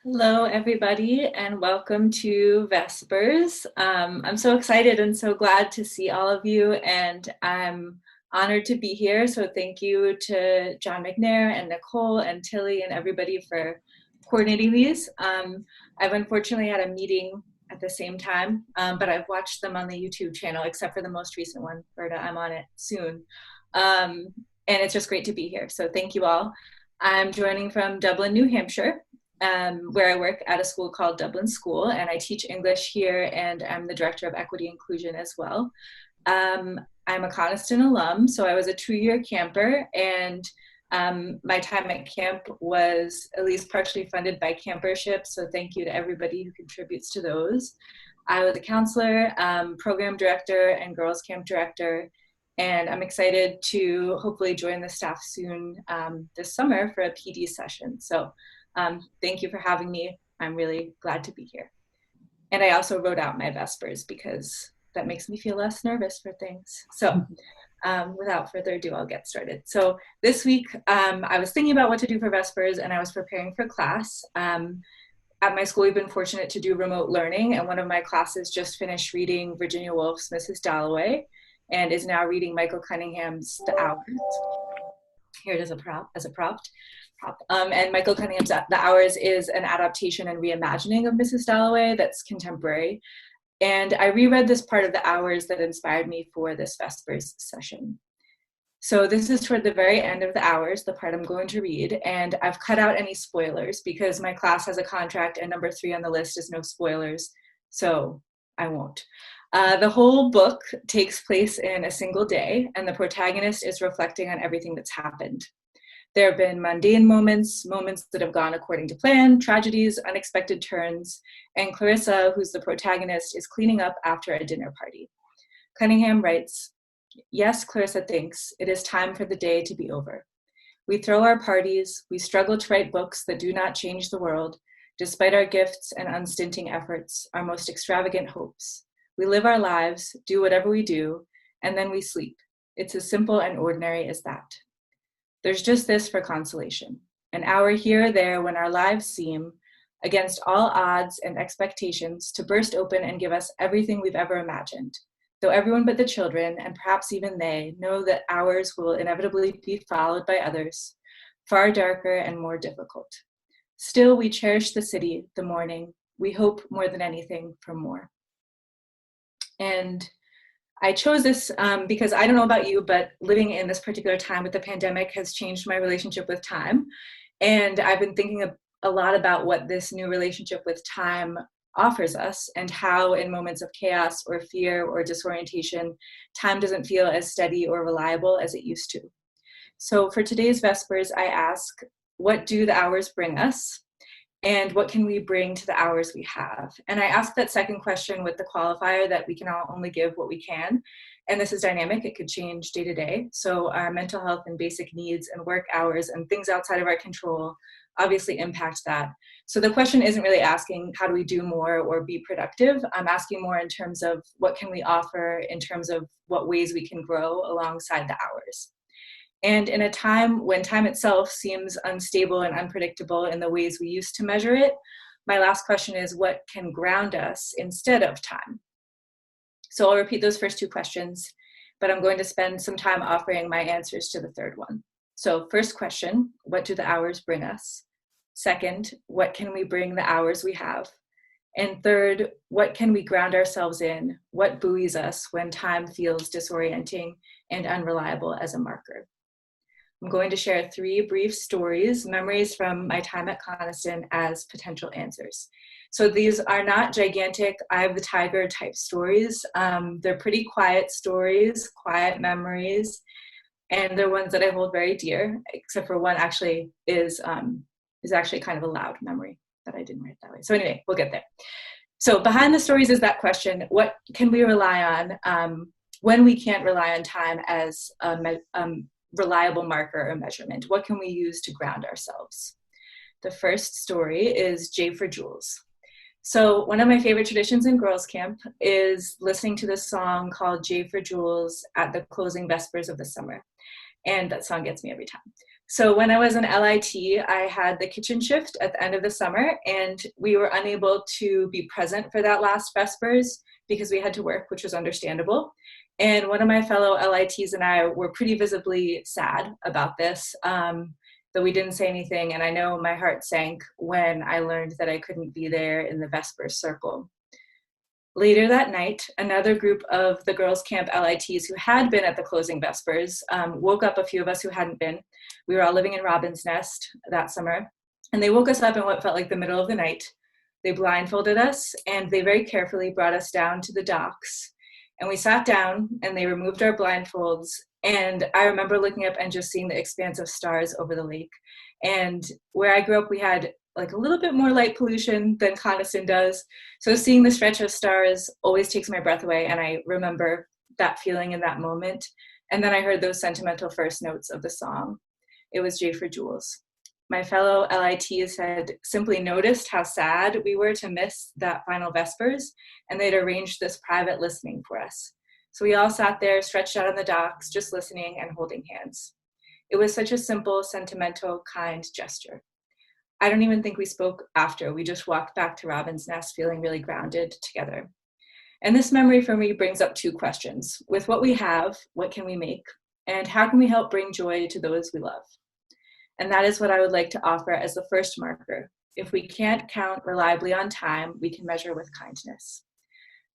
Hello, everybody, and welcome to Vespers. I'm so excited and so glad to see all of you, and I'm honored to be here. So thank you to John McNair and Nicole and Tilly and everybody for coordinating these. I've unfortunately had a meeting at the same time, but I've watched them on the YouTube channel, except for the most recent one, Berta. I'm on it soon. And it's just great to be here. So thank you all. I'm joining from Dublin, New Hampshire, where I work at a school called Dublin School, and I teach English here, and I'm the director of equity inclusion as well. I'm a Coniston alum, so I was a 2-year camper, and my time at camp was at least partially funded by camperships, so thank you to everybody who contributes to those. I was a counselor, program director, and girls camp director, and I'm excited to hopefully join the staff soon this summer for a PD session. So thank you for having me. I'm really glad to be here. And I also wrote out my Vespers because that makes me feel less nervous for things. So without further ado, I'll get started. So this week, I was thinking about what to do for Vespers, and I was preparing for class. At my school, we've been fortunate to do remote learning, and one of my classes just finished reading Virginia Woolf's Mrs. Dalloway and is now reading Michael Cunningham's The Hours. Here it is as a prompt. And Michael Cunningham's The Hours is an adaptation and reimagining of Mrs. Dalloway that's contemporary. And I reread this part of The Hours that inspired me for this Vespers session. So this is toward the very end of The Hours, the part I'm going to read, and I've cut out any spoilers because my class has a contract and number 3 on the list is no spoilers, so I won't. The whole book takes place in a single day, and the protagonist is reflecting on everything that's happened. There have been mundane moments, moments that have gone according to plan, tragedies, unexpected turns, and Clarissa, who's the protagonist, is cleaning up after a dinner party. Cunningham writes, "Yes, Clarissa thinks, it is time for the day to be over. We throw our parties, we struggle to write books that do not change the world, despite our gifts and unstinting efforts, our most extravagant hopes. We live our lives, do whatever we do, and then we sleep. It's as simple and ordinary as that. There's just this for consolation, an hour here or there when our lives seem, against all odds and expectations, to burst open and give us everything we've ever imagined, though everyone but the children, and perhaps even they, know that ours will inevitably be followed by others, far darker and more difficult. Still, we cherish the city, the morning. We hope more than anything for more." And I chose this because I don't know about you, but living in this particular time with the pandemic has changed my relationship with time. And I've been thinking a lot about what this new relationship with time offers us and how in moments of chaos or fear or disorientation, time doesn't feel as steady or reliable as it used to. So for today's Vespers, I ask, what do the hours bring us? And what can we bring to the hours we have? And I ask that second question with the qualifier that we can all only give what we can. And this is dynamic, it could change day to day. So our mental health and basic needs and work hours and things outside of our control obviously impact that. So the question isn't really asking how do we do more or be productive. I'm asking more in terms of what can we offer in terms of what ways we can grow alongside the hours. And in a time when time itself seems unstable and unpredictable in the ways we used to measure it, my last question is what can ground us instead of time? So I'll repeat those first 2 questions, but I'm going to spend some time offering my answers to the third one. So first question, what do the hours bring us? Second, what can we bring the hours we have? And third, what can we ground ourselves in? What buoys us when time feels disorienting and unreliable as a marker? I'm going to share 3 brief stories, memories from my time at Coniston as potential answers. So these are not gigantic eye of the tiger type stories. They're pretty quiet stories, quiet memories, and they're ones that I hold very dear, except for one actually is actually kind of a loud memory that I didn't write that way. So anyway, we'll get there. So behind the stories is that question, what can we rely on when we can't rely on time as a reliable marker or measurement? What can we use to ground ourselves? The first story is J for Jules. So one of my favorite traditions in girls camp is listening to this song called J for Jules at the closing Vespers of the summer. And that song gets me every time. So when I was in LIT, I had the kitchen shift at the end of the summer, and we were unable to be present for that last Vespers because we had to work, which was understandable. And one of my fellow LITs and I were pretty visibly sad about this, though we didn't say anything. And I know my heart sank when I learned that I couldn't be there in the Vespers circle. Later that night, another group of the girls' camp LITs who had been at the closing Vespers woke up a few of us who hadn't been. We were all living in Robin's Nest that summer, and they woke us up in what felt like the middle of the night. They blindfolded us, and they very carefully brought us down to the docks. And we sat down, and they removed our blindfolds, and I remember looking up and just seeing the expanse of stars over the lake. And where I grew up, we had like a little bit more light pollution than Coniston does. So seeing the stretch of stars always takes my breath away. And I remember that feeling in that moment. And then I heard those sentimental first notes of the song. It was J for Jules. My fellow LITs had simply noticed how sad we were to miss that final Vespers, and they'd arranged this private listening for us. So we all sat there, stretched out on the docks, just listening and holding hands. It was such a simple, sentimental, kind gesture. I don't even think we spoke after. We just walked back to Robin's Nest feeling really grounded together. And this memory for me brings up two questions. With what we have, what can we make? And how can we help bring joy to those we love? And that is what I would like to offer as the first marker. If we can't count reliably on time, we can measure with kindness.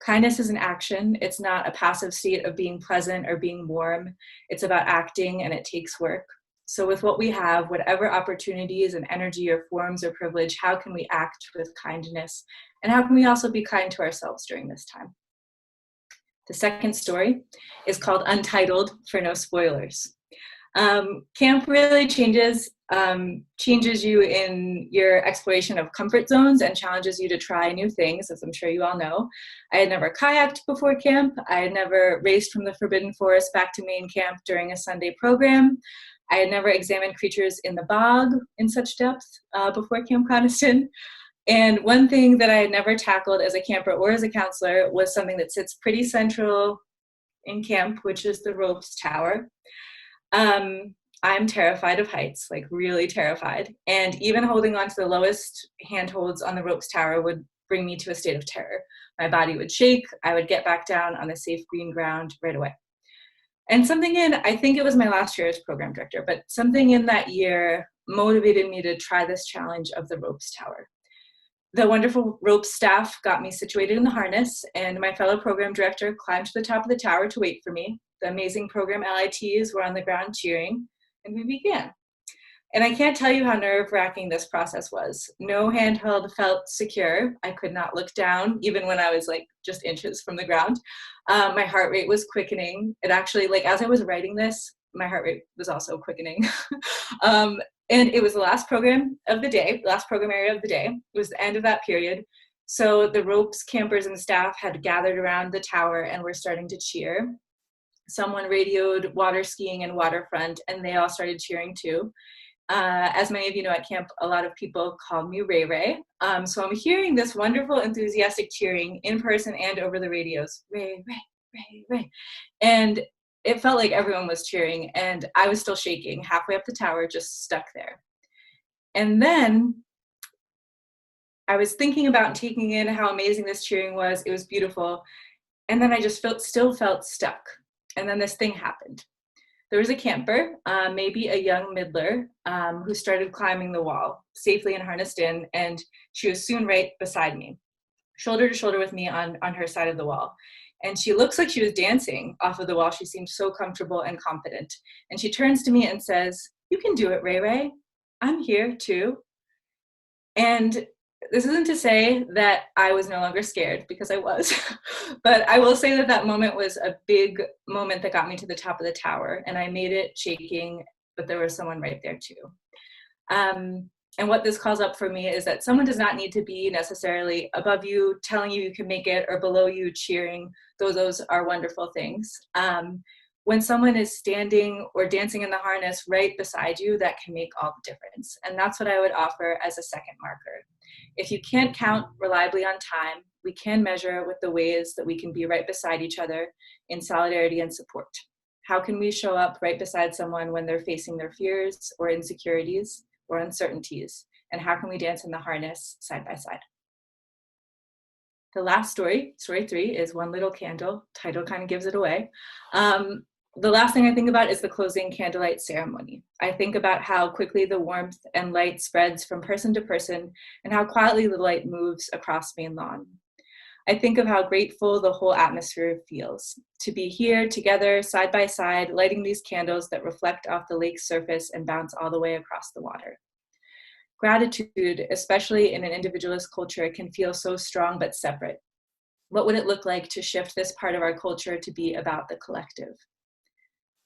Kindness is an action. It's not a passive state of being pleasant or being warm. It's about acting, and it takes work. So with what we have, whatever opportunities and energy or forms or privilege, how can we act with kindness? And how can we also be kind to ourselves during this time? The second story is called Untitled, for no spoilers. Camp really changes you in your exploration of comfort zones and challenges you to try new things, as I'm sure you all know. I had never kayaked before camp. I had never raced from the Forbidden Forest back to main camp during a Sunday program. I had never examined creatures in the bog in such depth before Camp Coniston. And one thing that I had never tackled as a camper or as a counselor was something that sits pretty central in camp, which is the ropes tower. I'm terrified of heights, like really terrified. And even holding on to the lowest handholds on the ropes tower would bring me to a state of terror. My body would shake. I would get back down on the safe green ground right away. And I think it was my last year as program director, but something in that year motivated me to try this challenge of the ropes tower. The wonderful ropes staff got me situated in the harness, and my fellow program director climbed to the top of the tower to wait for me. The amazing program LITs were on the ground cheering, and we began. And I can't tell you how nerve-wracking this process was. No handheld felt secure. I could not look down, even when I was like just inches from the ground. My heart rate was quickening. It actually, like as I was writing this, my heart rate was also quickening. And it was the last program of the day, last program area of the day. It was the end of that period. So the ropes campers and staff had gathered around the tower and were starting to cheer. Someone radioed water skiing and waterfront, and they all started cheering too. As many of you know, at camp, a lot of people call me Ray Ray. So I'm hearing this wonderful, enthusiastic cheering in person and over the radios. Ray, Ray, Ray, Ray. And it felt like everyone was cheering, and I was still shaking halfway up the tower, just stuck there. And then I was thinking about taking in how amazing this cheering was. It was beautiful. And then I just still felt stuck. And then this thing happened. There was a camper, maybe a young middler, who started climbing the wall, safely and harnessed in, and she was soon right beside me, shoulder to shoulder with me on her side of the wall. And she looks like she was dancing off of the wall. She seemed so comfortable and confident. And she turns to me and says, "You can do it, Ray Ray. I'm here too." And this isn't to say that I was no longer scared, because I was, but I will say that that moment was a big moment that got me to the top of the tower, and I made it shaking, but there was someone right there too. And what this calls up for me is that someone does not need to be necessarily above you, telling you you can make it, or below you cheering, though those are wonderful things. When someone is standing or dancing in the harness right beside you, that can make all the difference. And that's what I would offer as a second marker. If you can't count reliably on time, we can measure with the ways that we can be right beside each other in solidarity and support. How can we show up right beside someone when they're facing their fears or insecurities or uncertainties? And how can we dance in the harness side by side? The last story, story 3, is One Little Candle. Title kind of gives it away. The last thing I think about is the closing candlelight ceremony. I think about how quickly the warmth and light spreads from person to person and how quietly the light moves across main lawn. I think of how grateful the whole atmosphere feels to be here together, side by side, lighting these candles that reflect off the lake's surface and bounce all the way across the water. Gratitude, especially in an individualist culture, can feel so strong but separate. What would it look like to shift this part of our culture to be about the collective?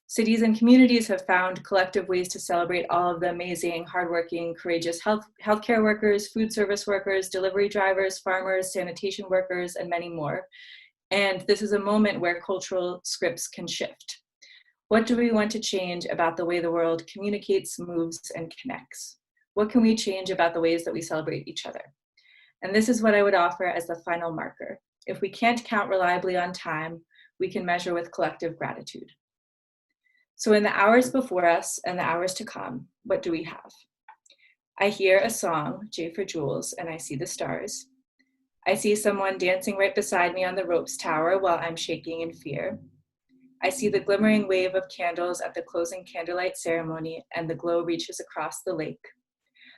Cities and communities have found collective ways to celebrate all of the amazing, hardworking, courageous healthcare workers, food service workers, delivery drivers, farmers, sanitation workers, and many more. And this is a moment where cultural scripts can shift. What do we want to change about the way the world communicates, moves, and connects? What can we change about the ways that we celebrate each other? And this is what I would offer as the final marker. If we can't count reliably on time, we can measure with collective gratitude. So in the hours before us and the hours to come, what do we have? I hear a song, J for Jules, and I see the stars. I see someone dancing right beside me on the ropes tower while I'm shaking in fear. I see the glimmering wave of candles at the closing candlelight ceremony, and the glow reaches across the lake.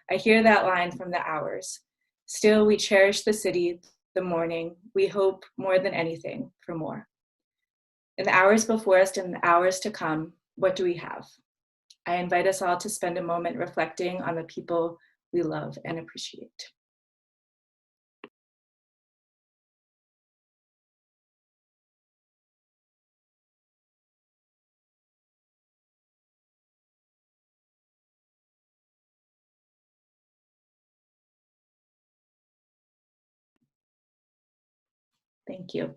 I hear that line from the hours. Still, we cherish the city, the morning. We hope more than anything for more. In the hours before us and the hours to come, what do we have? I invite us all to spend a moment reflecting on the people we love and appreciate. Thank you.